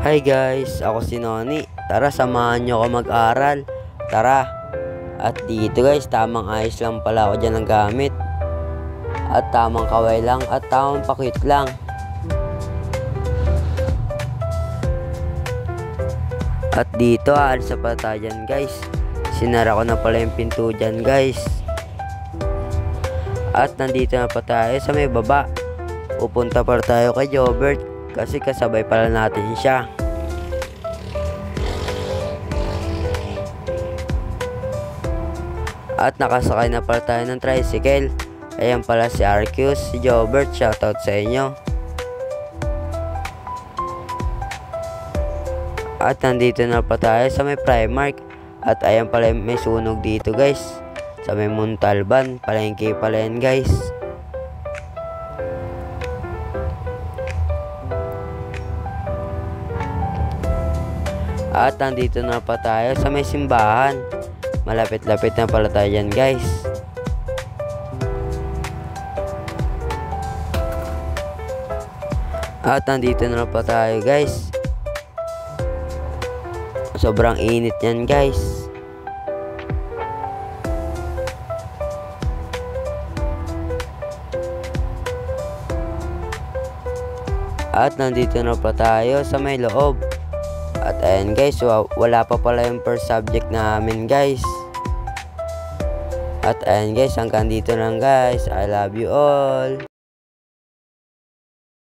Hi guys, ako si Noni. Tara, samahan nyo ako mag-aral. Tara. At dito guys, tamang ayos lang pala ako dyan ng gamit. At tamang kaway lang at tamang pakit lang. At dito, aalis na pala tayo dyan guys. Sinara ko na pala yung pinto dyan guys. At nandito na pa tayo sa may baba. Pupunta pa tayo kay Jobert kasi kasabay pala natin siya. At nakasakay na pala tayo ng tricycle. Ayan pala si Arceus, si Jobert, shoutout sa inyo. At nandito na pa tayo sa may Primark. At ayan pala may sunog dito guys. Sa may Montalban, palengke pala yan guys. At nandito na pa tayo sa may simbahan. Malapit-lapit na pala tayo dyan guys. At nandito na pa tayo guys. Sobrang init yan guys. At nandito na pa tayo sa may loob. At ayan guys, wala pa pala yung first subject namin guys. At ayan guys, hanggang dito lang guys. I love you all.